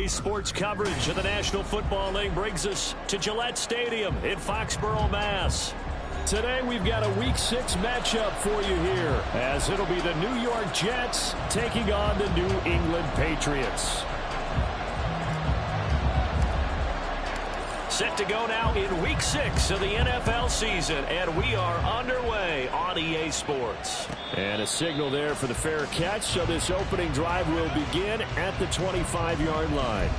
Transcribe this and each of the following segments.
Today's sports coverage of the National Football League brings us to Gillette Stadium in Foxborough, Mass. Today we've got a Week 6 matchup for you here, as it'll be the New York Jets taking on the New England Patriots. Set to go now in Week 6 of the NFL season, and we are underway on EA Sports. And a signal there for the fair catch, so this opening drive will begin at the 25-yard line.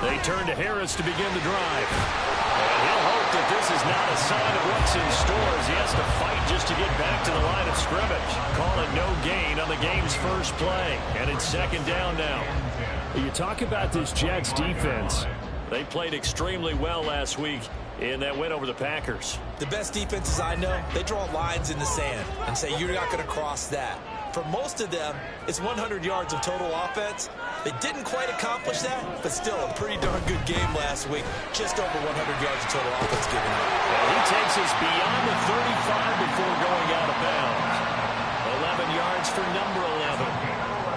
They turn to Harris to begin the drive. And he'll hope that this is not a sign of what's in store as he has to fight just to get back to the line of scrimmage. Call it no gain on the game's first play. And it's second down now. You talk about this Jets defense. They played extremely well last week in that win over the Packers. The best defenses I know, they draw lines in the sand and say you're not going to cross that. For most of them, it's 100 yards of total offense. They didn't quite accomplish that, but still a pretty darn good game last week. Just over 100 yards of total offense given up. And he takes us beyond the 35 before going out of bounds. 11 yards for number 11.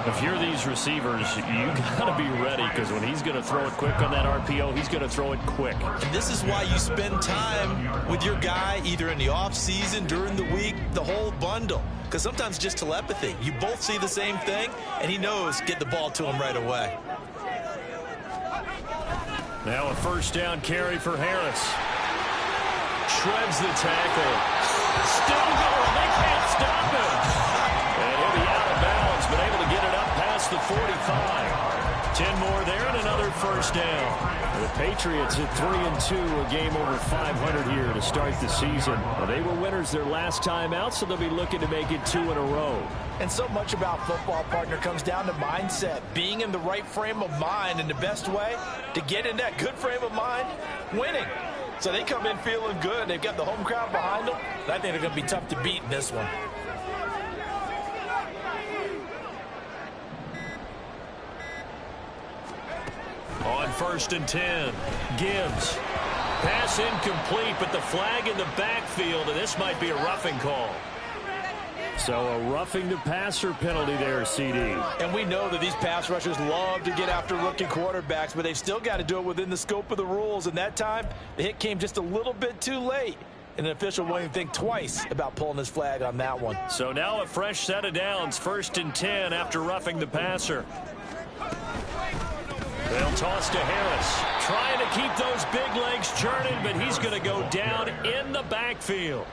If you're these receivers, you got to be ready, because when he's going to throw it quick on that RPO, he's going to throw it quick. And this is why you spend time with your guy either in the offseason, during the week, the whole bundle. Because sometimes just telepathy. You both see the same thing, and he knows get the ball to him right away. Now a first down carry for Harris. Shreds the tackle. Still going. They can't stop him. And he'll be out of bounds, but able to get it up past the 45. 10 more there and another first down. The Patriots at 3-2, a game over 500 here to start the season. Well, they were winners their last time out, so they'll be looking to make it 2 in a row. And so much about football, partner, comes down to mindset. Being in the right frame of mind, and the best way to get in that good frame of mind, winning. So they come in feeling good. They've got the home crowd behind them. And I think they're going to be tough to beat in this one. On 1st and 10, Gibbs. Pass incomplete, but the flag in the backfield, and this might be a roughing call. So a roughing the passer penalty there, CD. And we know that these pass rushers love to get after rookie quarterbacks, but they've still got to do it within the scope of the rules. And that time, the hit came just a little bit too late. And an official won't even think twice about pulling his flag on that one. So now a fresh set of downs, 1st and 10 after roughing the passer. They'll toss to Harris, trying to keep those big legs churning, but he's going to go down in the backfield.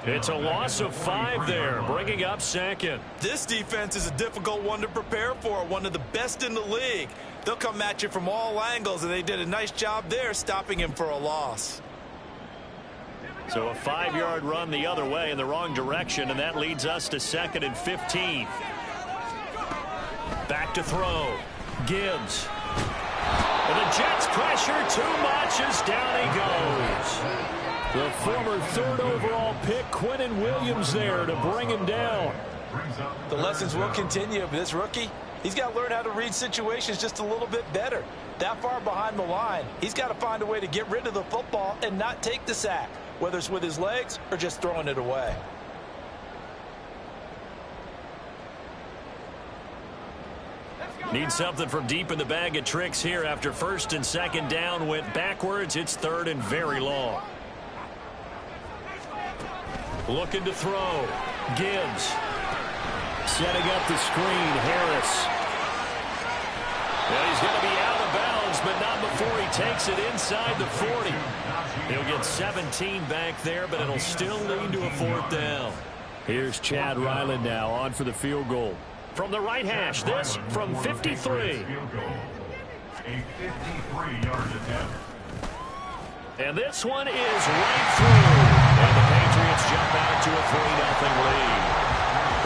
It's a loss of 5 there, bringing up second. This defense is a difficult one to prepare for, one of the best in the league. They'll come at you from all angles, and they did a nice job there stopping him for a loss. So a 5-yard run the other way in the wrong direction, and that leads us to 2nd and 15. Back to throw. Gibbs. And the Jets pressure too much as down he goes. The former 3rd overall pick, Quinnen Williams, there to bring him down. The lessons will continue, but this rookie, he's got to learn how to read situations just a little bit better. That far behind the line, he's got to find a way to get rid of the football and not take the sack, whether it's with his legs or just throwing it away. Need something from deep in the bag of tricks here after 1st and 2nd down went backwards. It's 3rd and very long. Looking to throw. Gibbs. Setting up the screen. Harris. Well, he's going to be out of bounds, but not before he takes it inside the 40. He'll get 17 back there, but it'll still lead to a 4th down. Here's Chad Ryland now on for the field goal. From the right hash, this from 53. A 53-yard attempt. And this one is right through. And the Patriots jump out to a 3-0 lead.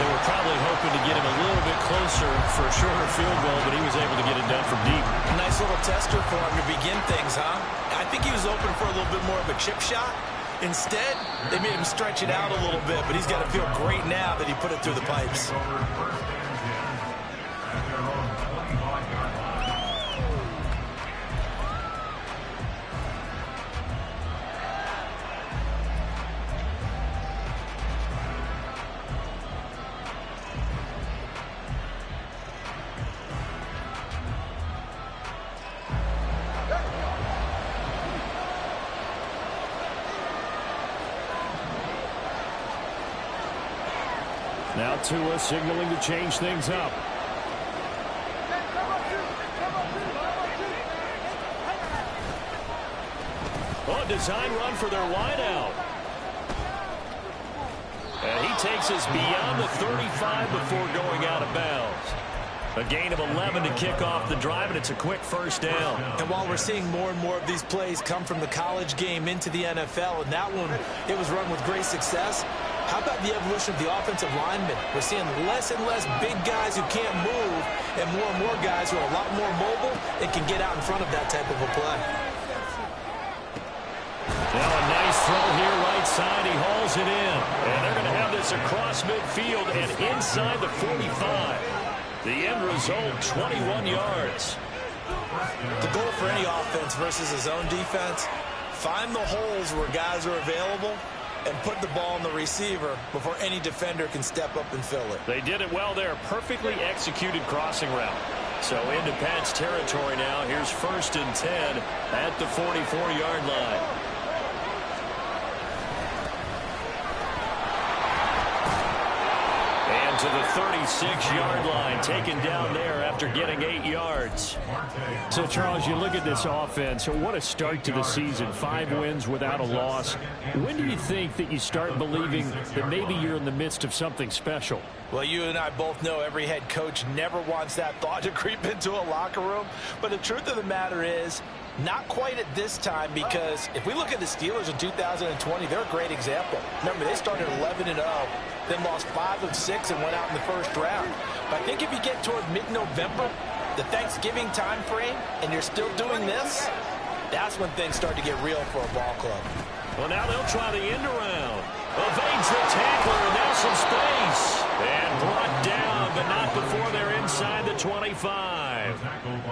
They were probably hoping to get him a little bit closer for a shorter field goal, but he was able to get it done from deep. A nice little tester for him to begin things, huh? I think he was open for a little bit more of a chip shot. Instead, they made him stretch it out a little bit, but he's got to feel great now that he put it through the pipes. Now Tua signaling to change things up. Oh, design run for their wideout. And he takes us beyond the 35 before going out of bounds. A gain of 11 to kick off the drive, and it's a quick first down. And while we're seeing more and more of these plays come from the college game into the NFL, and that one, it was run with great success, how about the evolution of the offensive linemen? We're seeing less and less big guys who can't move, and more guys who are a lot more mobile and can get out in front of that type of a play. Now a nice throw here right side. He hauls it in. And they're going to have this across midfield and inside the 45. The end result, 21 yards. The goal for any offense versus his own defense, find the holes where guys are available and put the ball on the receiver before any defender can step up and fill it. They did it well there. Perfectly executed crossing route. So into Pat's territory now. Here's 1st and 10 at the 44-yard line. To the 36-yard line, taken down there after getting 8 yards. So, Charles, you look at this offense, what a start to the season. 5 wins without a loss. When do you think that you start believing that maybe you're in the midst of something special? Well, you and I both know every head coach never wants that thought to creep into a locker room. But the truth of the matter is, not quite at this time, because if we look at the Steelers in 2020, they're a great example. Remember, they started 11-0, then lost 5 of 6 and went out in the first round. But I think if you get toward mid-November, the Thanksgiving time frame, and you're still doing this, that's when things start to get real for a ball club. Well, now they'll try the end around. Evades the tackler, and now some space. And brought down, but not before they're inside the 25.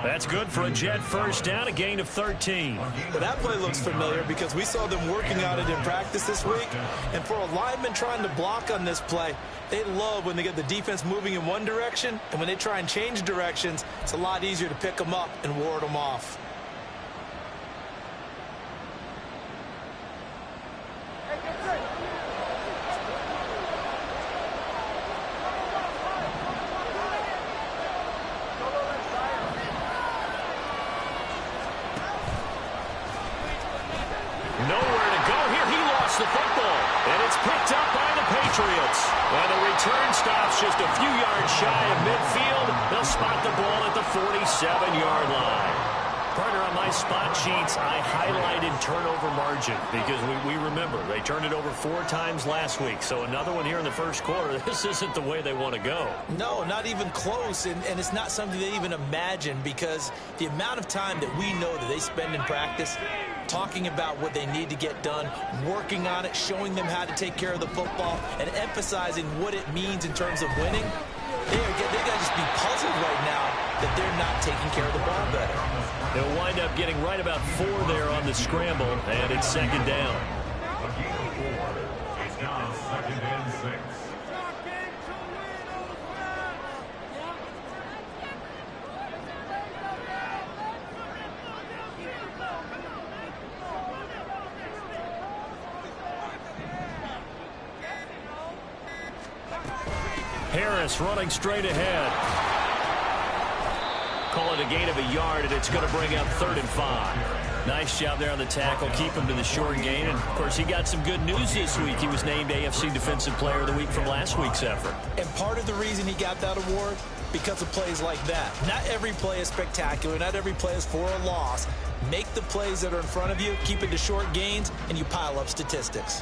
That's good for a Jet first down, a gain of 13. Well, that play looks familiar because we saw them working on it in practice this week. And for a lineman trying to block on this play, they love when they get the defense moving in one direction, and when they try and change directions, it's a lot easier to pick them up and ward them off. Nowhere to go here. He lost the football. And it's picked up by the Patriots. And the return stops just a few yards shy of midfield. They'll spot the ball at the 47-yard line. Partner, on my spot sheets, I highlighted turnover margin because we remember they turned it over 4 times last week. So another one here in the first quarter. This isn't the way they want to go. No, not even close. And it's not something they even imagine, because the amount of time that we know that they spend in practice talking about what they need to get done, working on it, showing them how to take care of the football, and emphasizing what it means in terms of winning. They got to just be puzzled right now that they're not taking care of the ball better. They'll wind up getting right about 4 there on the scramble, and it's 2nd down. It's now 2nd and 6. Harris running straight ahead. Call it a gain of a yard, and it's going to bring up 3rd and 5. Nice job there on the tackle. Keep him to the short gain. And, of course, he got some good news this week. He was named AFC Defensive Player of the Week from last week's effort. And part of the reason he got that award, because of plays like that. Not every play is spectacular. Not every play is for a loss. Make the plays that are in front of you, keep it to short gains, and you pile up statistics.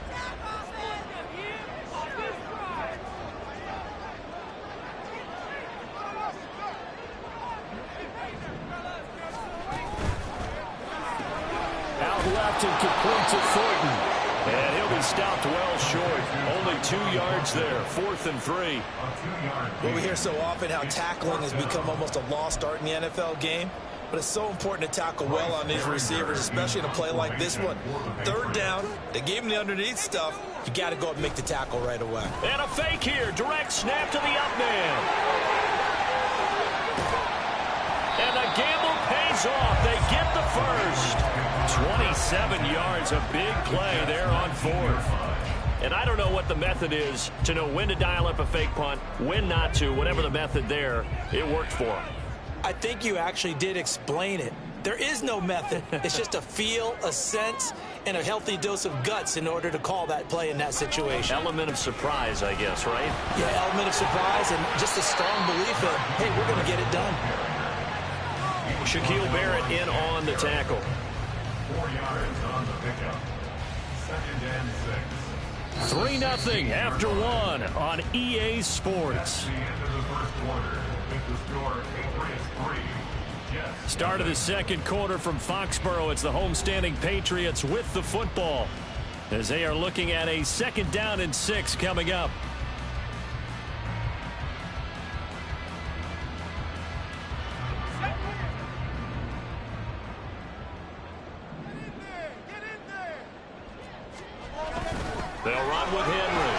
Left and complete to Thornton. And he'll be stopped well short. Only 2 yards there. 4th and 3. Well, we hear so often how tackling has become almost a lost art in the NFL game. But it's so important to tackle well on these receivers, especially in a play like this one. 3rd down, they gave him the underneath stuff. You got to go up and make the tackle right away. And a fake here. Direct snap to the up man. And the gamble pays off. They get the first. 27 yards, a big play there on 4th. And I don't know what the method is to know when to dial up a fake punt, when not to. Whatever the method there, it worked for him. I think you actually did explain it. There is no method. It's just a feel, a sense, and a healthy dose of guts in order to call that play in that situation. Element of surprise, I guess, right? Yeah, element of surprise and just a strong belief that, hey, we're going to get it done. Shaquille Barrett in on the tackle. 4 yards on the pickup. 2nd and 6. 3-0 after 1 on EA Sports. At the end of the first quarter, with the score Patriots 3. Yes. Start of the second quarter from Foxborough. It's the homestanding Patriots with the football as they are looking at a 2nd down and 6 coming up. They'll run with Henry.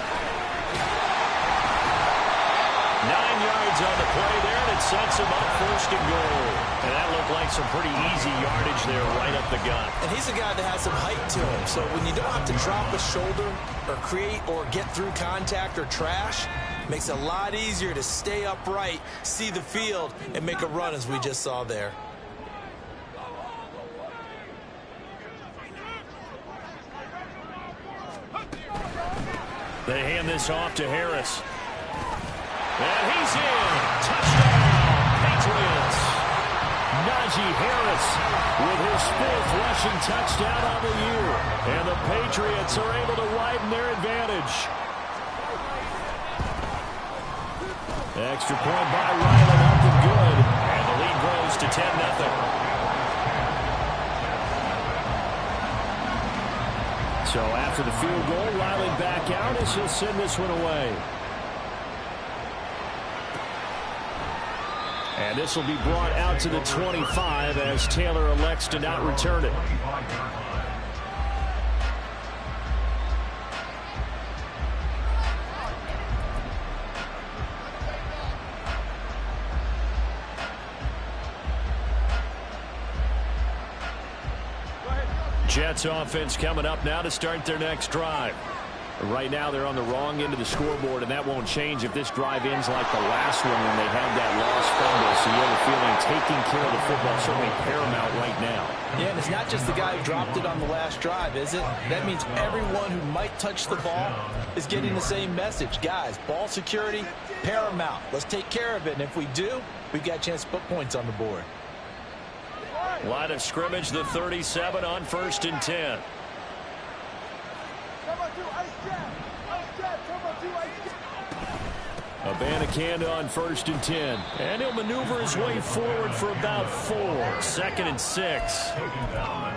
9 yards on the play there, and it sets him up 1st and goal. And that looked like some pretty easy yardage there right up the gut. And he's a guy that has some height to him. So when you don't have to drop a shoulder or create or get through contact or trash, makes it a lot easier to stay upright, see the field, and make a run as we just saw there. They hand this off to Harris. And he's in. Touchdown, Patriots. Najee Harris with his 4th rushing touchdown on the year. And the Patriots are able to widen their advantage. Extra point by Ryland, up and good. And the lead grows to 10-0. So after the field goal, Riley back out as he'll send this one away. And this will be brought out to the 25 as Taylor elects to not return it. Jets offense coming up now to start their next drive. Right now they're on the wrong end of the scoreboard, and that won't change if this drive ends like the last one when they had that lost fumble. So you have a feeling taking care of the football is certainly paramount right now. Yeah, and it's not just the guy who dropped it on the last drive, is it? That means everyone who might touch the ball is getting the same message. Guys, ball security, paramount. Let's take care of it, and if we do, we've got a chance to put points on the board. Line of scrimmage, the 37 on 1st and 10. Abanikanda on 1st and 10. And he'll maneuver his way forward for about 4. 2nd and 6.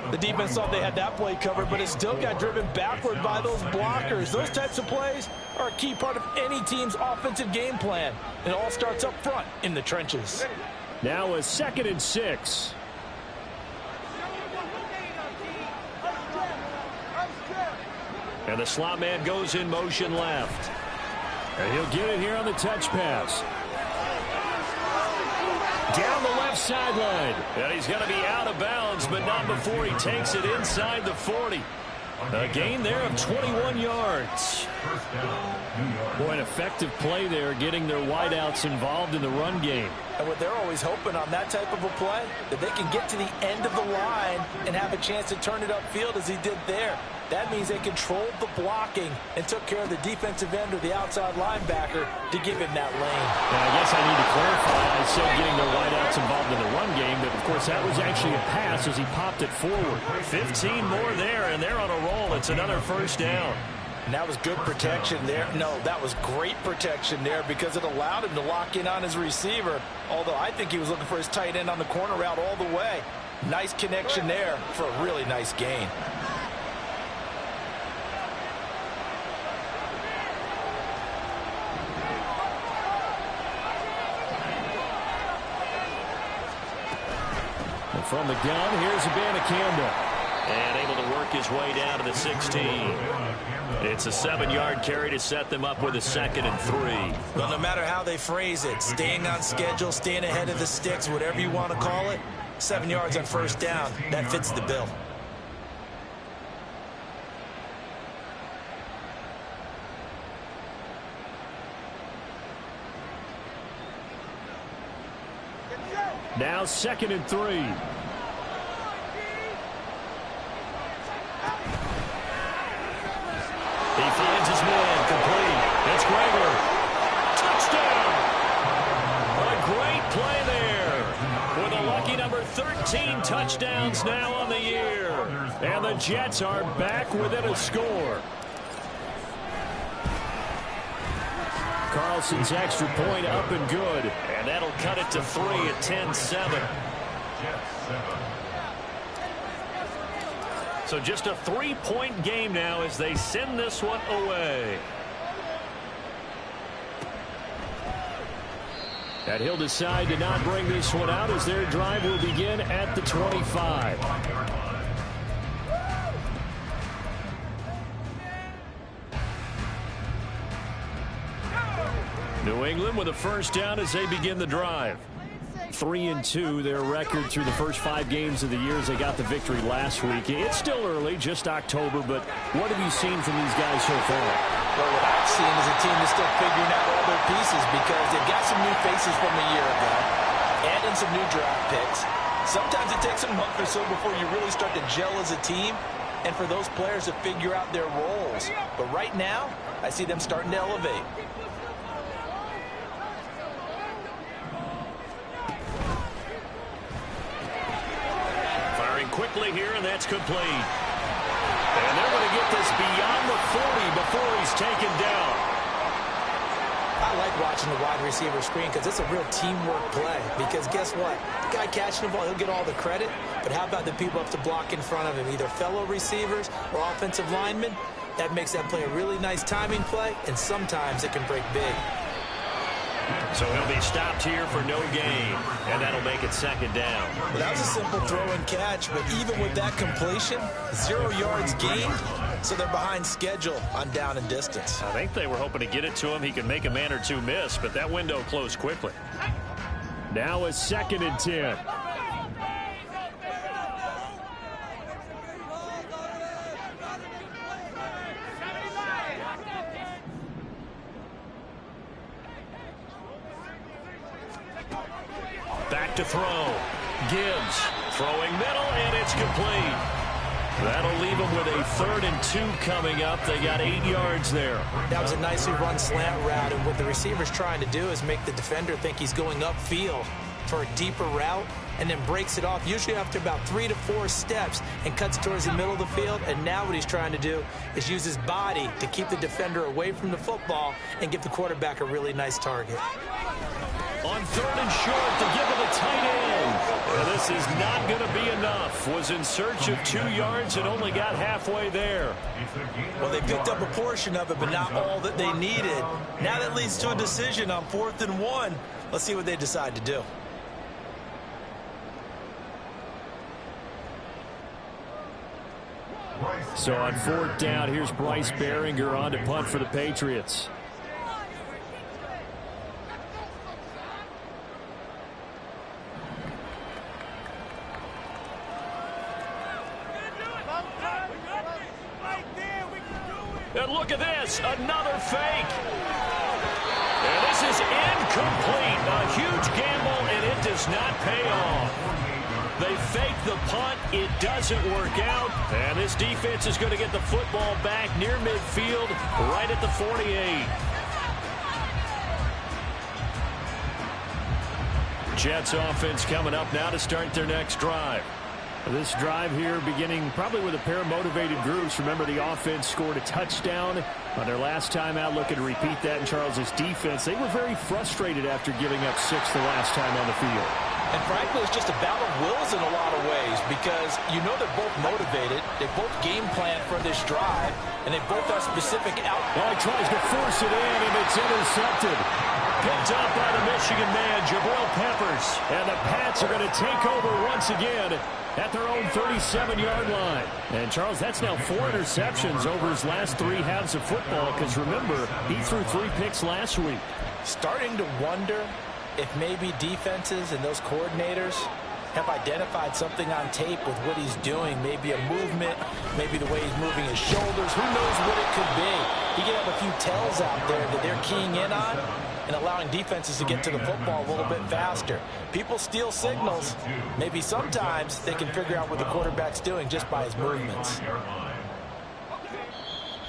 The defense thought they had that play covered, but it still got driven backward by those blockers. Those types of plays are a key part of any team's offensive game plan. It all starts up front in the trenches. Now a 2nd and 6. And the slot man goes in motion left. And he'll get it here on the touch pass. Down the left sideline. And he's going to be out of bounds, but not before he takes it inside the 40. A gain there of 21 yards. Boy, an effective play there, getting their wideouts involved in the run game. And what they're always hoping on that type of a play, that they can get to the end of the line and have a chance to turn it upfield as he did there. That means they controlled the blocking and took care of the defensive end or the outside linebacker to give him that lane. And I guess I need to clarify. I said getting their wideouts involved in the run game, but of course that was actually a pass as he popped it forward. 15 more there, and they're on a roll. It's another 1st down. And that was good protection there. No, that was great protection there because it allowed him to lock in on his receiver, although I think he was looking for his tight end on the corner route all the way. Nice connection there for a really nice gain. From the gun, here's Abanikanda. And able to work his way down to the 16. It's a 7-yard carry to set them up with a 2nd and 3. Well, no matter how they phrase it, staying on schedule, staying ahead of the sticks, whatever you want to call it, 7 yards on 1st down, that fits the bill. Now 2nd and 3. He finds his man, complete. It's Gregor. Touchdown! A great play there. With a lucky number 13 touchdowns now on the year. And the Jets are back within a score. Carlson's extra point up and good. And that'll cut it to 3 at 10-7. So just a 3-point game now as they send this one away. And he'll decide to not bring this one out as their drive will begin at the 25. New England with a first down as they begin the drive. 3-2, their record through the first 5 games of the year as they got the victory last week. It's still early, just October, but what have you seen from these guys so far? Well, what I've seen is a team that's still figuring out all their pieces because they've got some new faces from a year ago, adding some new draft picks. Sometimes it takes a month or so before you really start to gel as a team and for those players to figure out their roles. But right now, I see them starting to elevate. Quickly here, and that's complete. And they're going to get this beyond the 40 before he's taken down. I like watching the wide receiver screen because it's a real teamwork play. Because guess what? The guy catching the ball, he'll get all the credit. But how about the people up to block in front of him, either fellow receivers or offensive linemen? That makes that play a really nice timing play, and sometimes it can break big. So he'll be stopped here for no gain, and that'll make it 2nd down. Well, that was a simple throw and catch, but even with that completion, 0 yards gained, so they're behind schedule on down and distance. I think they were hoping to get it to him. He could make a man or two miss, but that window closed quickly. Now a 2nd and 10. Back to throw. Gibbs throwing middle, and it's complete. That'll leave them with a 3rd and 2 coming up. They got 8 yards there. That was a nicely run slant route, and what the receiver's trying to do is make the defender think he's going upfield for a deeper route and then breaks it off, usually after about 3 to 4 steps, and cuts towards the middle of the field. And now what he's trying to do is use his body to keep the defender away from the football and give the quarterback a really nice target. On 3rd and short to give it a tight end. Well, this is not going to be enough. Was in search of 2 yards and only got halfway there. Well, they picked up a portion of it, but not all that they needed. Now that leads to a decision on 4th and 1. Let's see what they decide to do. So on 4th down, here's Bryce Behringer on to punt for the Patriots. And look at this, another fake. And this is incomplete. A huge gamble, and it does not pay off. They fake the punt. It doesn't work out. And this defense is going to get the football back near midfield, right at the 48. Jets offense coming up now to start their next drive. This drive here beginning probably with a pair of motivated groups. Remember, the offense scored a touchdown on their last time out. Looking to repeat that in Charles's defense. They were very frustrated after giving up 6 the last time on the field. And frankly, it's just a battle of wills in a lot of ways because you know they're both motivated. They both game plan for this drive, and they both have specific outcomes. Well, he tries to force it in, and it's intercepted. Picked up by the Michigan man, Jabril Peppers. And the Pats are going to take over once again at their own 37-yard line. And, Charles, that's now 4 interceptions over his last 3 halves of football because, remember, he threw 3 picks last week. Starting to wonder if maybe defenses and those coordinators have identified something on tape with what he's doing. Maybe a movement, maybe the way he's moving his shoulders. Who knows what it could be? He could have a few tells out there that they're keying in on. and allowing defenses to get to the football a little bit faster. People steal signals. Maybe sometimes they can figure out what the quarterback's doing just by his movements.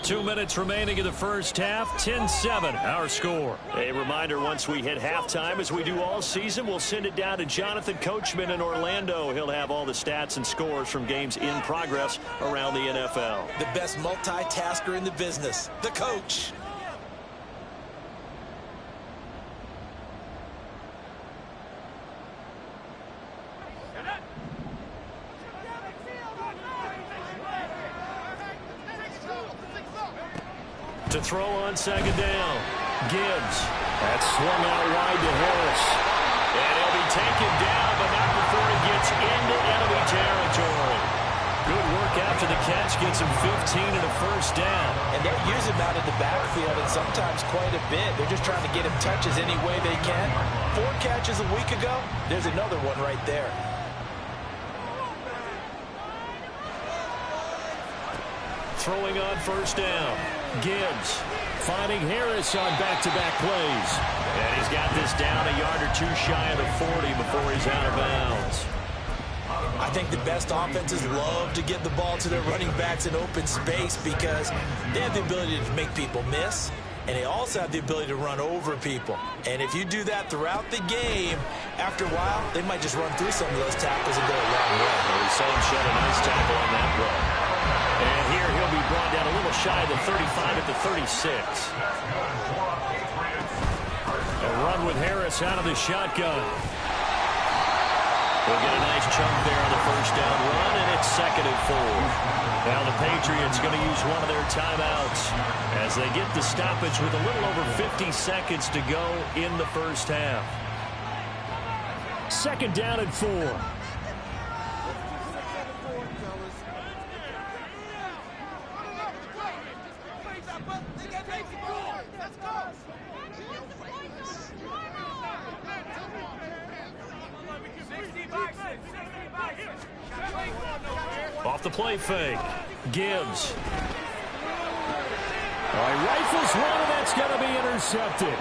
2 minutes remaining in the first half, 10-7, our score. A reminder, once we hit halftime, as we do all season, we'll send it down to Jonathan Coachman in Orlando. He'll have all the stats and scores from games in progress around the NFL. The best multitasker in the business, the coach. To throw on second down. Gibbs. That's swung out wide to Harris. And he'll be taken down, but not before he gets into enemy territory. Good work after the catch. Gets him 15 and a first down. And they'll use him out of the backfield, and sometimes quite a bit. They're just trying to get him touches any way they can. 4 catches a week ago. There's another one right there. Throwing on first down. Gibbs finding Harris on back-to-back plays. And he's got this down a yard or two shy of the 40 before he's out of bounds. I think the best offenses love to get the ball to their running backs in open space because they have the ability to make people miss, and they also have the ability to run over people. And if you do that throughout the game, after a while, they might just run through some of those tackles and go a long way. We saw him shed a nice tackle on that play. And here he'll be brought down a little shy of the 35 at the 36. A run with Harris out of the shotgun. We'll get a nice chunk there on the first down run, and it's 2nd and 4. Now the Patriots going to use one of their timeouts as they get the stoppage with a little over 50 seconds to go in the first half. 2nd down and 4. Off the play fake. Gibbs. Rifles one, and that's going to be intercepted.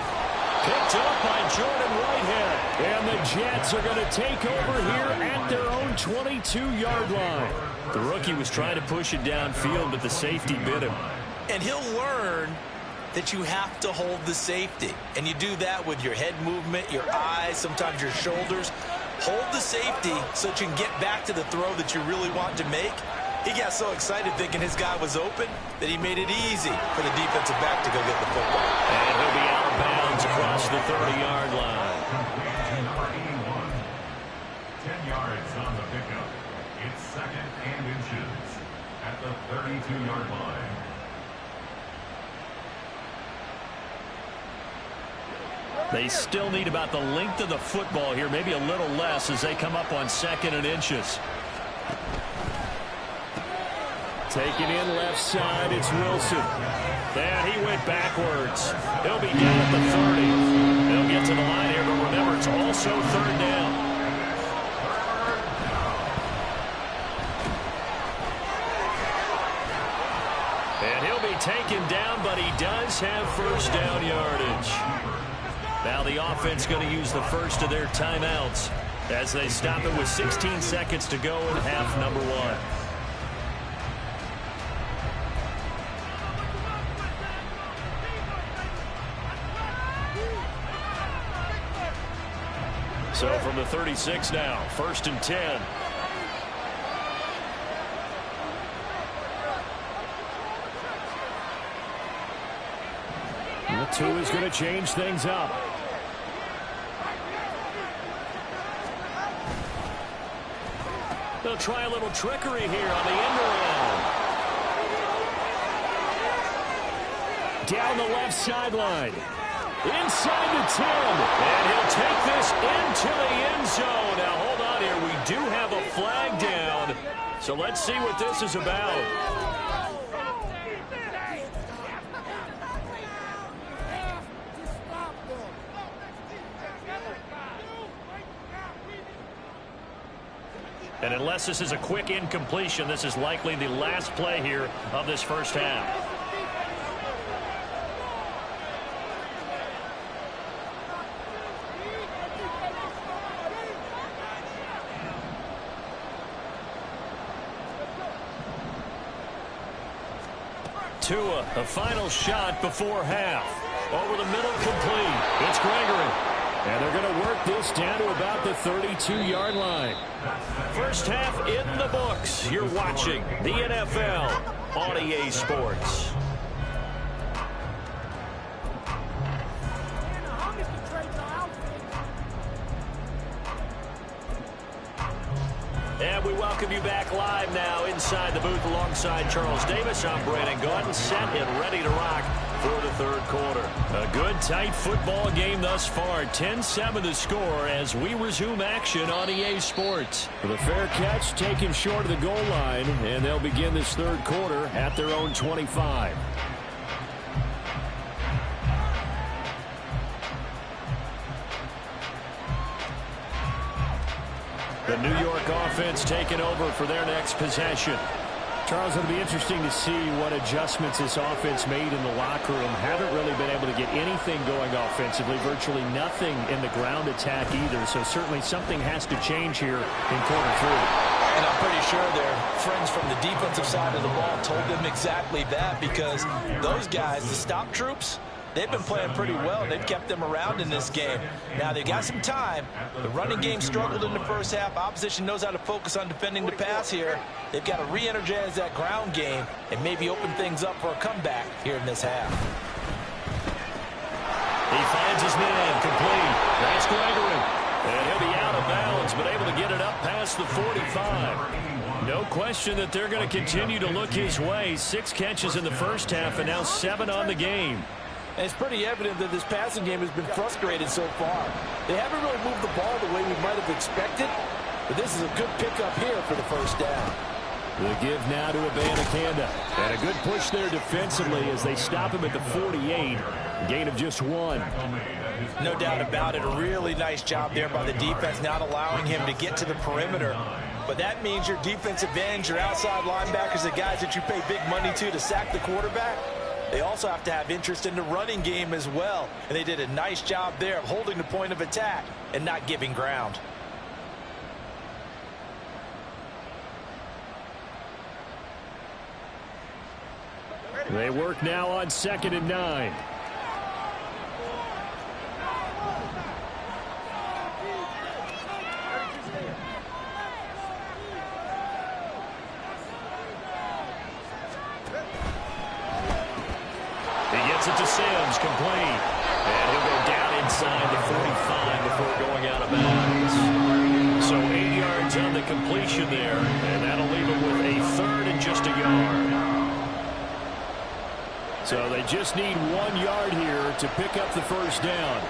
Picked up by Jordan Whitehead. And the Jets are going to take over here at their own 22-yard line. The rookie was trying to push it downfield, but the safety bit him. And he'll learn that you have to hold the safety. And you do that with your head movement, your eyes, sometimes your shoulders. Hold the safety so that you can get back to the throw that you really want to make. He got so excited thinking his guy was open that he made it easy for the defensive back to go get the football. And he'll be out of bounds across the 30-yard line. 10 yards on the pickup. It's 2nd and inches at the 32-yard line. They still need about the length of the football here, maybe a little less as they come up on 2nd and inches. Taking in left side, it's Wilson. And he went backwards. He'll be down at the 30. They'll get to the line here, but remember, it's also 3rd down. And he'll be taken down, but he does have first down yardage. Now the offense going to use the first of their timeouts as they stop it with 16 seconds to go in half number 1. So from the 36 now, 1st and 10. The 2 is going to change things up. They'll try a little trickery here on the end around. Down the left sideline. Inside the 10. And he'll take this into the end zone. Now, hold on here. We do have a flag down. So let's see what this is about. And unless this is a quick incompletion, this is likely the last play here of this first half. Tua, a final shot before half. Over the middle, complete. It's Gregory. And they're going to work this down to about the 32-yard line. First half in the books. You're watching the NFL on EA Sports. And we welcome you back live now inside the booth alongside Charles Davis. I'm Brandon Gordon, set and ready to rock for the third quarter. A good, tight football game thus far. 10-7 the score as we resume action on EA Sports. With a fair catch taken short of the goal line, and they'll begin this third quarter at their own 25. The New York offense taking over for their next possession. Charles, it'll be interesting to see what adjustments this offense made in the locker room. Haven't really been able to get anything going offensively, virtually nothing in the ground attack either. So certainly something has to change here in quarter three. And I'm pretty sure their friends from the defensive side of the ball told them exactly that, because those guys, the stop troops, they've been playing pretty well, and they've kept them around in this game. Now, they've got some time. The running game struggled in the first half. Opposition knows how to focus on defending the pass here. They've got to re-energize that ground game and maybe open things up for a comeback here in this half. He finds his man, complete. That's Gregory. And he'll be out of bounds, but able to get it up past the 45. No question that they're going to continue to look his way. 6 catches in the first half, and now 7 on the game. And it's pretty evident that this passing game has been frustrated so far. They haven't really moved the ball the way we might have expected, but this is a good pickup here for the first down. The give now to Abanikanda. And a good push there defensively as they stop him at the 48. Gain of just 1. No doubt about it. A really nice job there by the defense, not allowing him to get to the perimeter. But that means your defensive ends, your outside linebackers, the guys that you pay big money to sack the quarterback, they also have to have interest in the running game as well. And they did a nice job there of holding the point of attack and not giving ground. They work now on 2nd and 9. It to Sims, complete. And he'll go down inside the 45 before going out of bounds. So 8 yards on the completion there, and that'll leave him with a 3rd and just a yard. So they just need 1 yard here to pick up the first down.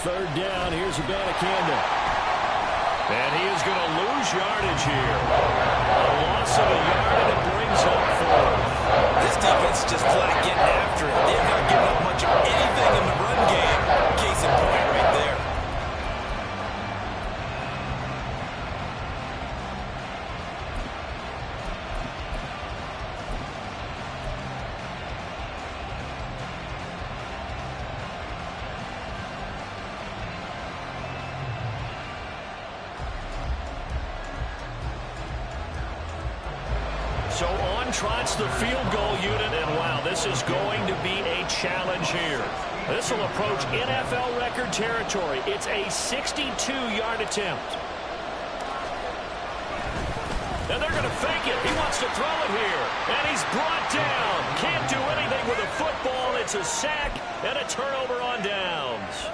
Third down, here's Abanikanda. And he is going to lose yardage here. A loss of a yard, and it brings up 4th. This defense is just flat getting after it. They've not given up much of anything in the run game. Case in point right there. So on trots the field goal unit, and wow, this is going to be a challenge here. This will approach NFL record territory. It's a 62-yard attempt. And they're going to fake it. He wants to throw it here. And he's brought down. Can't do anything with a football. It's a sack and a turnover on downs.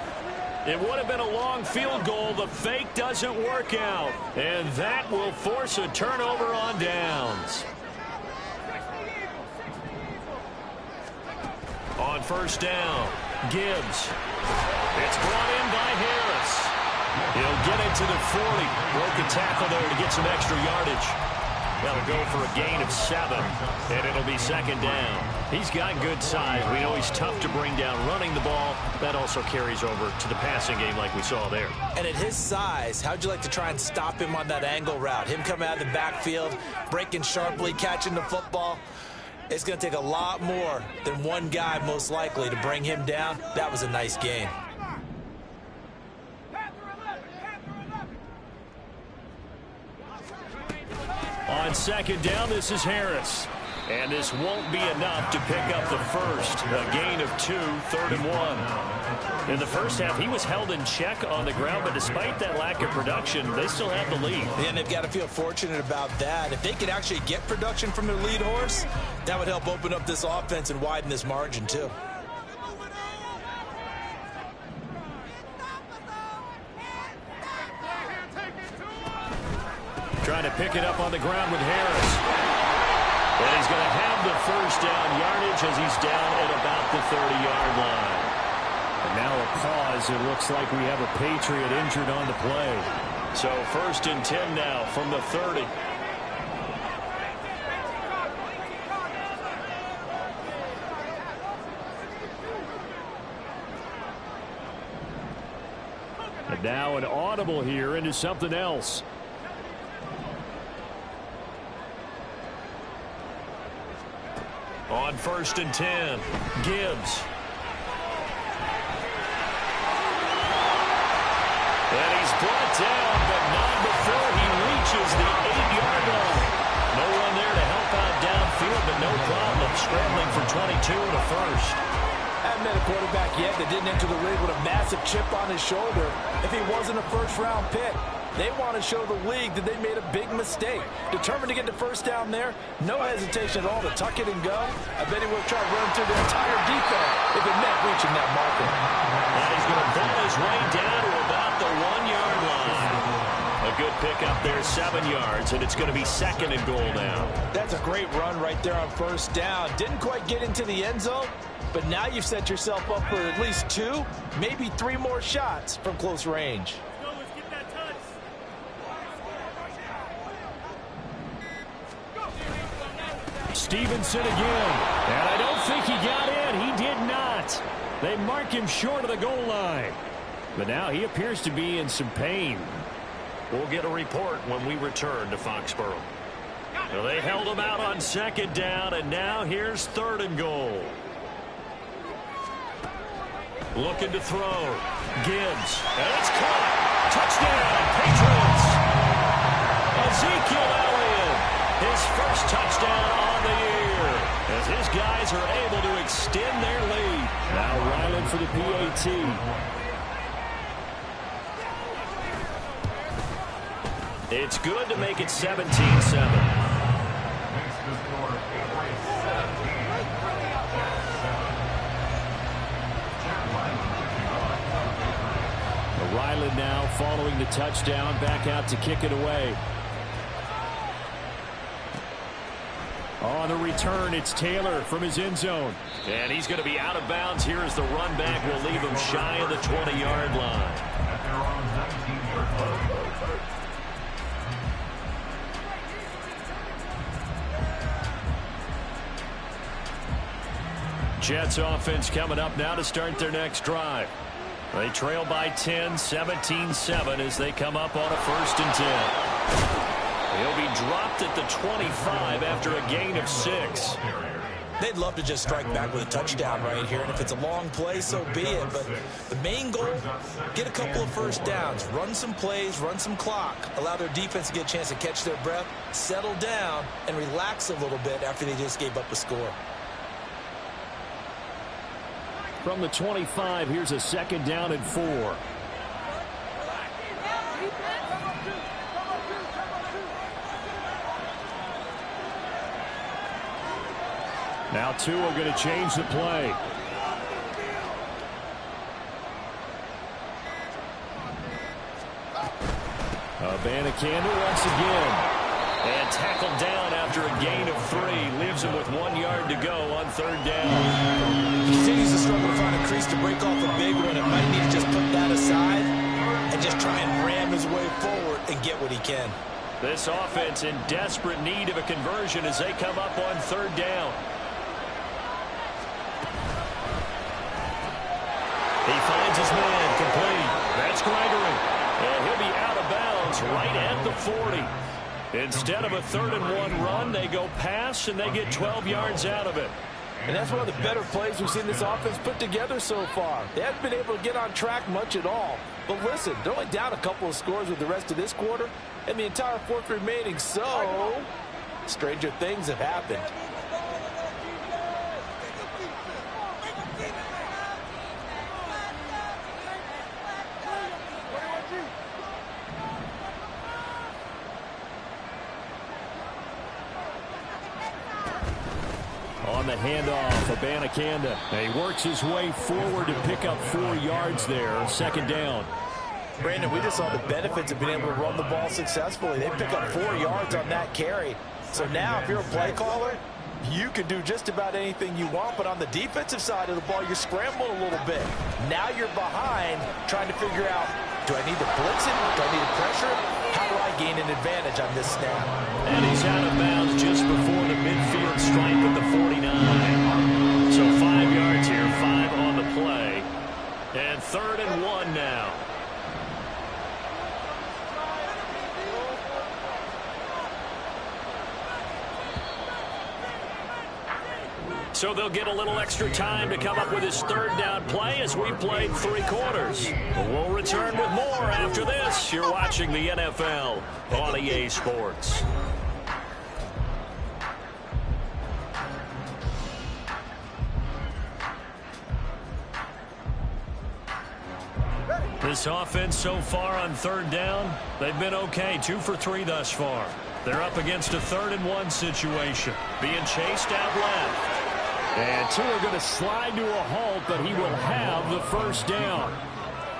It would have been a long field goal. The fake doesn't work out. And that will force a turnover on downs. On first down, Gibbs. It's brought in by Harris. He'll get it to the 40. Broke a tackle there to get some extra yardage. That'll go for a gain of 7, and it'll be 2nd down. He's got good size. We know he's tough to bring down running the ball. That also carries over to the passing game like we saw there. And at his size, how'd you like to try and stop him on that angle route? Him coming out of the backfield, breaking sharply, catching the football. It's going to take a lot more than one guy, most likely, to bring him down. That was a nice game. On second down, this is Harris. And this won't be enough to pick up the first. A gain of 2, 3rd and 1. In the first half, he was held in check on the ground, but despite that lack of production, they still have the lead. And they've got to feel fortunate about that. If they could actually get production from their lead horse, that would help open up this offense and widen this margin, too. Trying to pick it up on the ground with Harris. And he's going to have the first down yardage as he's down at about the 30-yard line. And now a pause. It looks like we have a Patriot injured on the play. So 1st and 10 now from the 30. And now an audible here into something else. On 1st and 10, Gibbs. And he's brought down, but not before he reaches the 8-yard line. No one there to help out downfield, but no problem scrambling for 22 and a first. Haven't met a quarterback yet that didn't enter the league with a massive chip on his shoulder if he wasn't a first-round pick. They want to show the league that they made a big mistake. Determined to get the first down there. No hesitation at all to tuck it and go. I bet he would try to run through the entire defense if it meant reaching that marker. And he's going to ball his way down to about the 1-yard line. A good pickup there, 7 yards, and it's going to be 2nd and goal now. That's a great run right there on first down. Didn't quite get into the end zone, but now you've set yourself up for at least 2, maybe 3 more shots from close range. Stevenson again, and I don't think he got in. He did not. They mark him short of the goal line. But now he appears to be in some pain. We'll get a report when we return to Foxborough. So they held him out on 2nd down, and now here's 3rd and goal. Looking to throw. Gibbs, and it's caught. Touchdown, Patriots. Ezekiel Elliott, his first touchdown on the year, as his guys are able to extend their lead. Now Ryland for the PAT. It's good to make it 17-7. Ryland now following the touchdown, back out to kick it away. On the return, it's Taylor from his end zone. And he's going to be out of bounds here as the run back will leave him shy of the 20-yard line. Jets offense coming up now to start their next drive. They trail by 10, 17-7 as they come up on a 1st and 10. He'll be dropped at the 25 after a gain of 6. They'd love to just strike back with a touchdown right here, and if it's a long play, so be it. But the main goal, get a couple of first downs, run some plays, run some clock, allow their defense to get a chance to catch their breath, settle down, and relax a little bit after they just gave up a score. From the 25, here's a 2nd down and 4. Now 2 are going to change the play. Abanikanda once again. And tackled down after a gain of 3. Leaves him with 1 yard to go on 3rd down. He continues to struggle to find a crease to break off a big one. It might need to just put that aside and just try and ram his way forward and get what he can. This offense in desperate need of a conversion as they come up on 3rd down. He finds his man complete. That's Gregory. And he'll be out of bounds right at the 40. Instead of a 3rd-and-1 run, they go pass, and they get 12 yards out of it. And that's one of the better plays we've seen this offense put together so far. They haven't been able to get on track much at all. But listen, they're only down a couple of scores with the rest of this quarter and the entire fourth remaining. So, stranger things have happened. On the handoff, Abanikanda. He works his way forward to pick up 4 yards there. 2nd down. Brandon, we just saw the benefits of being able to run the ball successfully. They pick up 4 yards on that carry. So now if you're a play caller, you can do just about anything you want. But on the defensive side of the ball, you're scrambling a little bit. Now you're behind trying to figure out, do I need to blitz it? Do I need to pressure it? How do I gain an advantage on this snap? And he's out of bounds just before the midfield stripe at the 49. So 5 yards here, 5 on the play. And 3rd-and-1 now. So they'll get a little extra time to come up with his 3rd down play as we played 3 quarters. We'll return with more after this. You're watching the NFL on EA Sports. This offense so far on 3rd down, they've been okay. 2 for 3 thus far. They're up against a 3rd-and-1 situation. Being chased out left. And 2 are going to slide to a halt, but he will have the 1st down.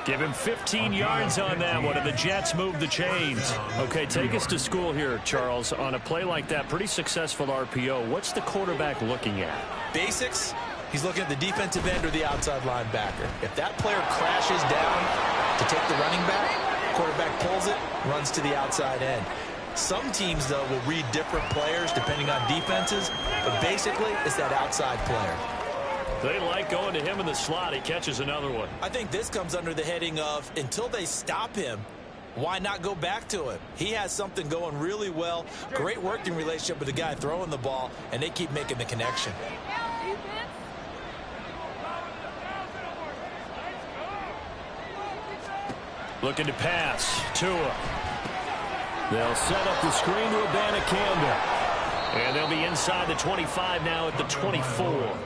Give him 15 yards on that one, and the Jets move the chains. Okay, take us to school here, Charles. On a play like that, pretty successful RPO. What's the quarterback looking at? Basics. He's looking at the defensive end or the outside linebacker. If that player crashes down to take the running back, quarterback pulls it, runs to the outside end. Some teams, though, will read different players depending on defenses, but basically it's that outside player. They like going to him in the slot. He catches another one. I think this comes under the heading of until they stop him, why not go back to him? He has something going really well, great working relationship with the guy throwing the ball, and they keep making the connection. Looking to pass. Tua. They'll set up the screen to Abanikanda. And they'll be inside the 25 now at the 24.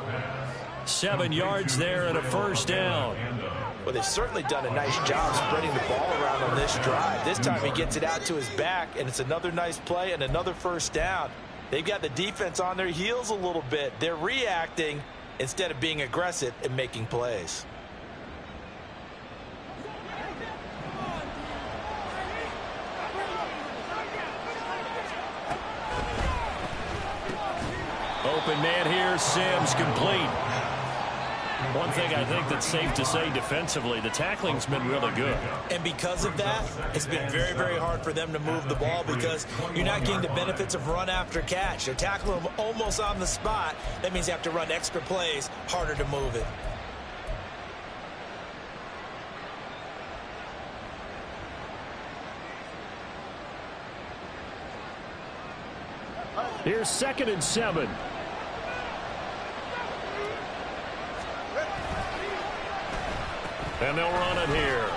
7 yards there and a 1st down. Well, they've certainly done a nice job spreading the ball around on this drive. This time he gets it out to his back, and it's another nice play and another 1st down. They've got the defense on their heels a little bit. They're reacting instead of being aggressive and making plays. Open man here, Sims complete. One thing I think that's safe to say defensively, the tackling's been really good. And because of that, it's been very, very hard for them to move the ball because you're not getting the benefits of run after catch. They're tackling them almost on the spot. That means you have to run extra plays, harder to move it. Here's 2nd and 7. And they'll run it here.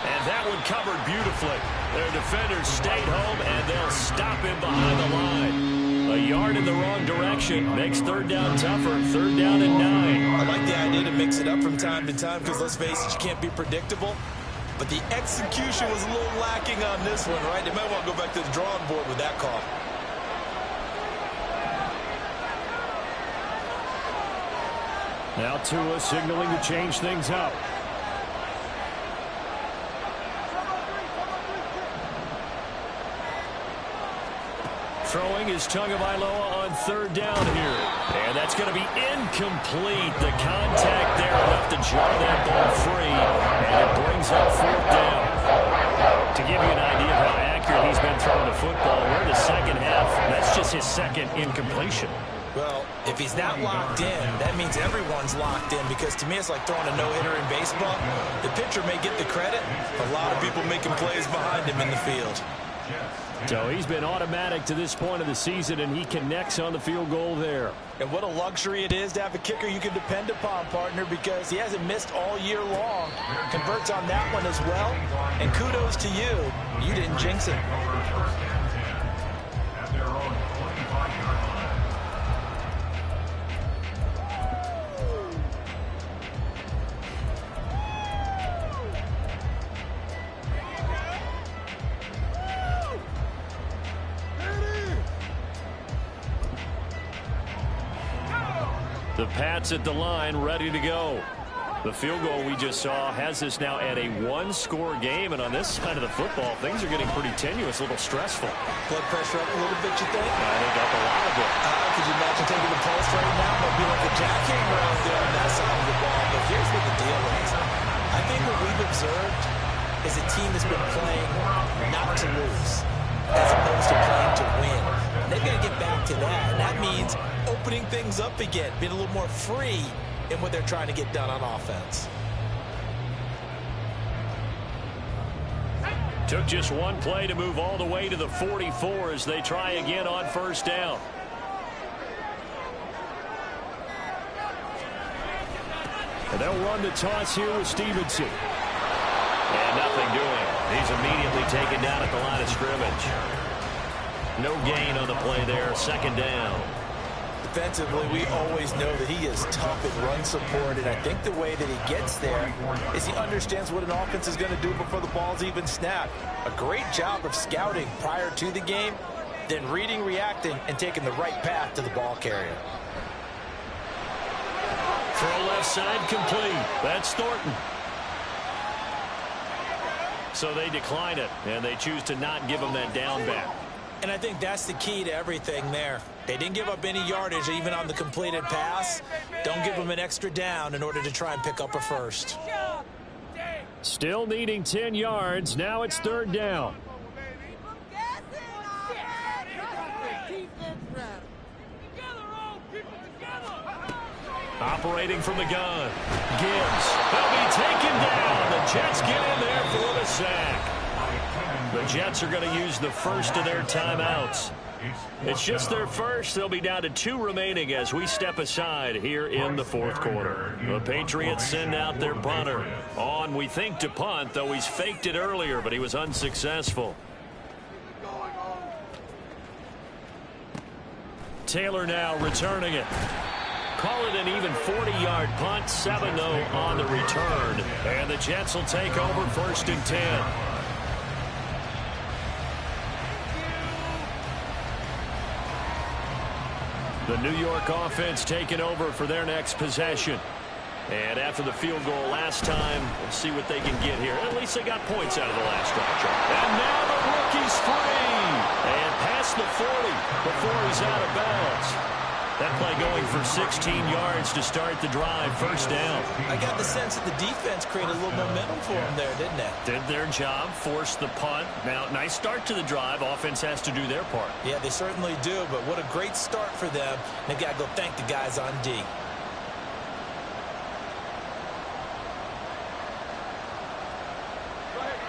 And that one covered beautifully. Their defenders stayed home, and they'll stop him behind the line. A yard in the wrong direction makes 3rd down tougher. 3rd down and 9. I like the idea to mix it up from time to time because, let's face it, you can't be predictable. But the execution was a little lacking on this one, right? They might want to go back to the drawing board with that call. Now Tua signaling to change things up. Throwing is Tagovailoa on 3rd down here. And that's going to be incomplete. The contact there enough to jar that ball free. And it brings up 4th down. To give you an idea of how accurate he's been throwing the football, we're in the 2nd half. That's just his 2nd incompletion. Well, if he's not locked in, that means everyone's locked in because to me it's like throwing a no-hitter in baseball. The pitcher may get the credit, a lot of people making plays behind him in the field. So he's been automatic to this point of the season, and he connects on the field goal there. And what a luxury it is to have a kicker you can depend upon, partner, because he hasn't missed all year long. Converts on that one as well. And kudos to you. You didn't jinx it. At their own 25-yard line. The Pats at the line, ready to go. The field goal we just saw has us now at a one-score game, and on this side of the football, things are getting pretty tenuous, a little stressful. Blood pressure up a little bit, you think? I think up a lot of it. Could you imagine taking the pulse right now? It'll be like a jackhammer out there on that side of the ball. But here's what the deal is. I think what we've observed is a team that's been playing not to lose, as opposed to playing to win. And they've got to get back to that, and that means opening things up again, being a little more free in what they're trying to get done on offense. Took just one play to move all the way to the 44 as they try again on first down. And they'll run the toss here with Stevenson. And nothing doing. He's immediately taken down at the line of scrimmage. No gain on the play there, second down. Defensively, we always know that he is tough at run support, and I think the way that he gets there is he understands what an offense is going to do before the ball's even snapped. A great job of scouting prior to the game, then reading, reacting, and taking the right path to the ball carrier. Throw left side complete. That's Thornton. So they decline it, and they choose to not give him that down back. And I think that's the key to everything there. They didn't give up any yardage even on the completed pass. Don't give them an extra down in order to try and pick up a first. Still needing 10 yards. Now it's third down. Operating from the gun. Gibbs. He'll be taken down. The Jets get in there for the sack. The Jets are going to use the first of their timeouts. It's just their first. They'll be down to 2 remaining as we step aside here in the fourth quarter. The Patriots send out their punter. On, we think, to punt, though he's faked it earlier, but he was unsuccessful. Taylor now returning it. Call it an even 40-yard punt, 7-0 on the return. And the Jets will take over first and 10. The New York offense taking over for their next possession. And after the field goal last time, we'll see what they can get here. At least they got points out of the last drive. And now the rookie's free. And past the 40 before he's out of bounds. That play going for 16 yards to start the drive, first down. I got the sense that the defense created a little momentum for them there, didn't it? Did their job, forced the punt. Now, nice start to the drive. Offense has to do their part. Yeah, they certainly do, but what a great start for them. They've got to go thank the guys on D.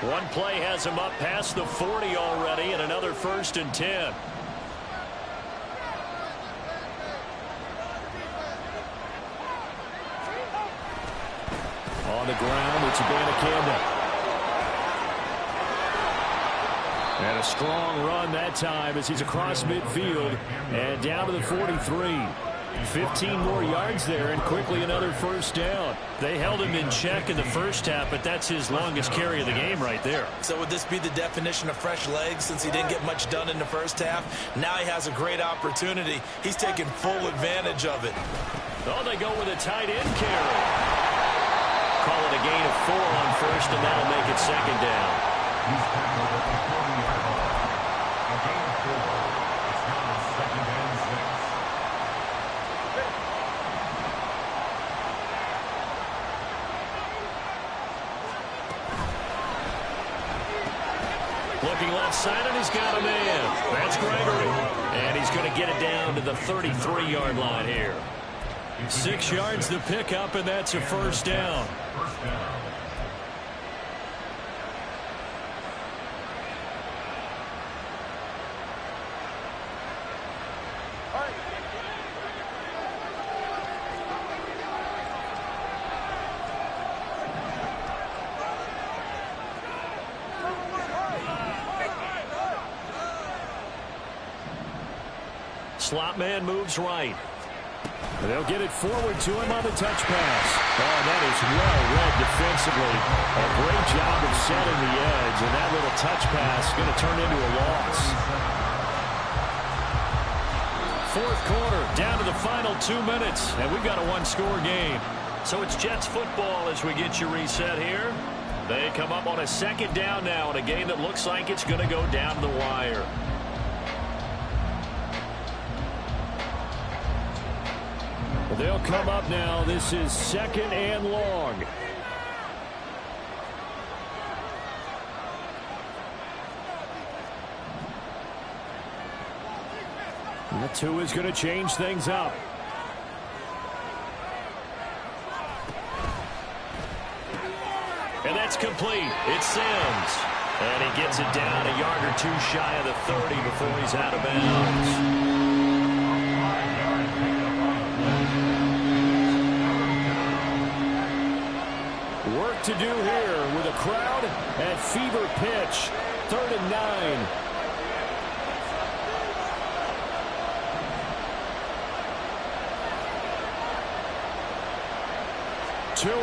One play has him up past the 40 already, and another first and 10. On the ground, it's Abanikanda. And a strong run that time as he's across midfield and down to the 43. 15 more yards there and quickly another first down. They held him in check in the first half, but that's his longest carry of the game right there. So would this be the definition of fresh legs since he didn't get much done in the first half? Now he has a great opportunity. He's taking full advantage of it. Oh, they go with a tight end carry. Call it a gain of 4 on first, and that'll make it second down. He's tackled at the 40-yard line. A gain of 4. It's now second and 6. Looking left side, and he's got a man. That's Gregory. And he's going to get it down to the 33-yard line here. 6 yards to pick up, and that's a first down. First down. slot man moves right. They'll get it forward to him on the touch pass. Oh, that is well read defensively. A great job of setting the edge, and that little touch pass is going to turn into a loss. Fourth quarter, down to the final 2 minutes, and we've got a one-score game. So it's Jets football as we get you reset here. They come up on a second down now in a game that looks like it's going to go down to the wire. They'll come up now. This is second and long. And the 2 is going to change things up. And that's complete. It's Sims. And he gets it down a yard or 2 shy of the 30 before he's out of bounds. Work to do here with a crowd at fever pitch. 3rd and 9. Tua.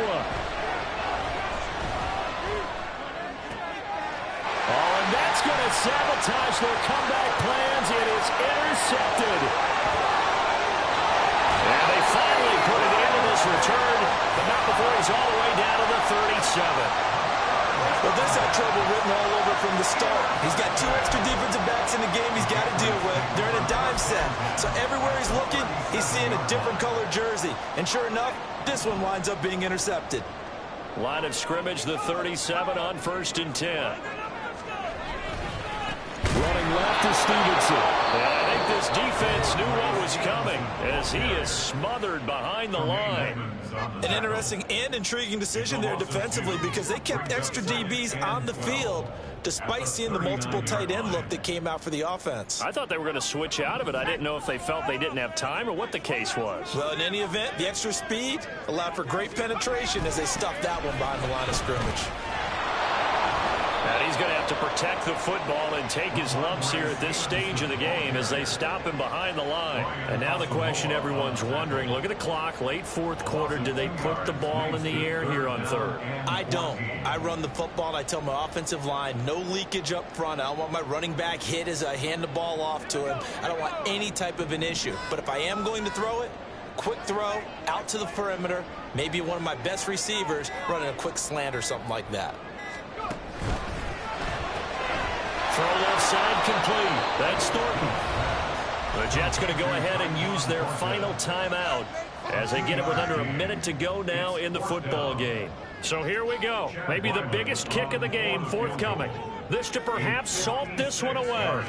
Oh, and that's going to sabotage their comeback plans. It is intercepted. And they finally put it into this return, but not before he's all the way down to the 37. Well, this had trouble written all over from the start. He's got 2 extra defensive backs in the game he's got to deal with. They're in a dime set. So everywhere he's looking, he's seeing a different colored jersey. And sure enough, this one winds up being intercepted. Line of scrimmage, the 37 on 1st and 10. Running left is Stevenson. And I think this defense knew what was coming as he is smothered behind the line. An interesting and intriguing decision there defensively because they kept extra DBs on the field despite seeing the multiple tight end look that came out for the offense. I thought they were going to switch out of it. I didn't know if they felt they didn't have time or what the case was. Well, in any event, the extra speed allowed for great penetration as they stuffed that one behind the line of scrimmage. And he's going to have to protect the football and take his lumps here at this stage of the game as they stop him behind the line. And now the question everyone's wondering, look at the clock, late 4th quarter, do they put the ball in the air here on 3rd? I don't. I run the football, and I tell my offensive line, no leakage up front. I don't want my running back hit as I hand the ball off to him. I don't want any type of an issue. But if I am going to throw it, quick throw, out to the perimeter, maybe one of my best receivers running a quick slant or something like that. Throw left side complete. That's Thornton. The Jets going to go ahead and use their final timeout as they get it with under a minute to go now in the football game. So here we go. Maybe the biggest kick of the game forthcoming. This to perhaps salt this one away.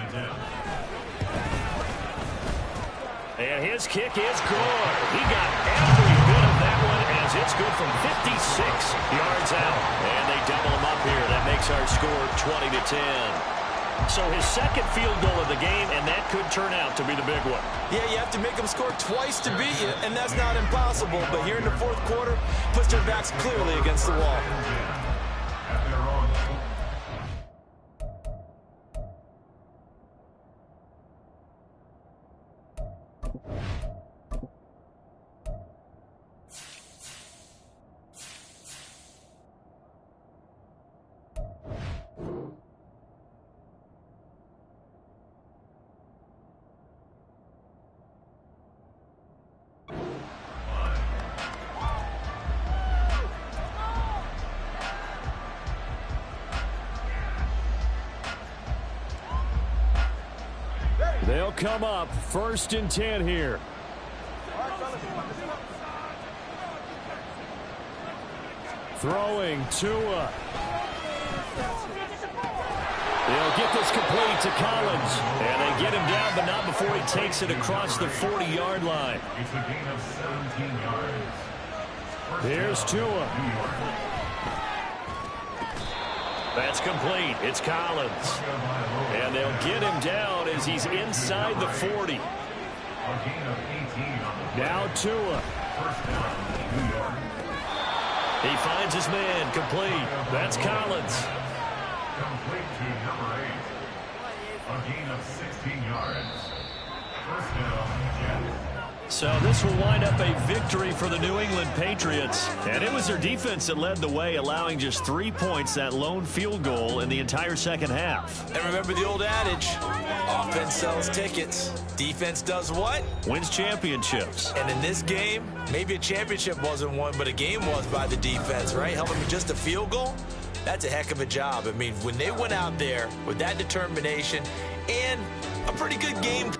And his kick is good. He got every bit of that one as it's good from 56 yards out. And they double him up here. That makes our score 20-10. So his second field goal of the game, and that could turn out to be the big one. Yeah, you have to make them score twice to beat you, and that's not impossible. But here in the 4th quarter, puts their backs clearly against the wall. They'll come up 1st and 10 here. Throwing Tua. They'll get this complete to Collins. And they get him down, but not before he takes it across the 40-yard line. It's a gain of 17 yards. Here's Tua. That's complete. It's Collins. And they'll get him down as he's inside the 40. Now Tua. He finds his man. Complete. That's Collins. Complete to number 8. A gain of 16 yards. First down, Jets. So this will wind up a victory for the New England Patriots. And it was their defense that led the way, allowing just 3 points, that lone field goal in the entire second half. And remember the old adage, offense sells tickets. Defense does what? Wins championships. And in this game, maybe a championship wasn't won, but a game was by the defense, right? Helping with just a field goal? That's a heck of a job. I mean, when they went out there with that determination and a pretty good game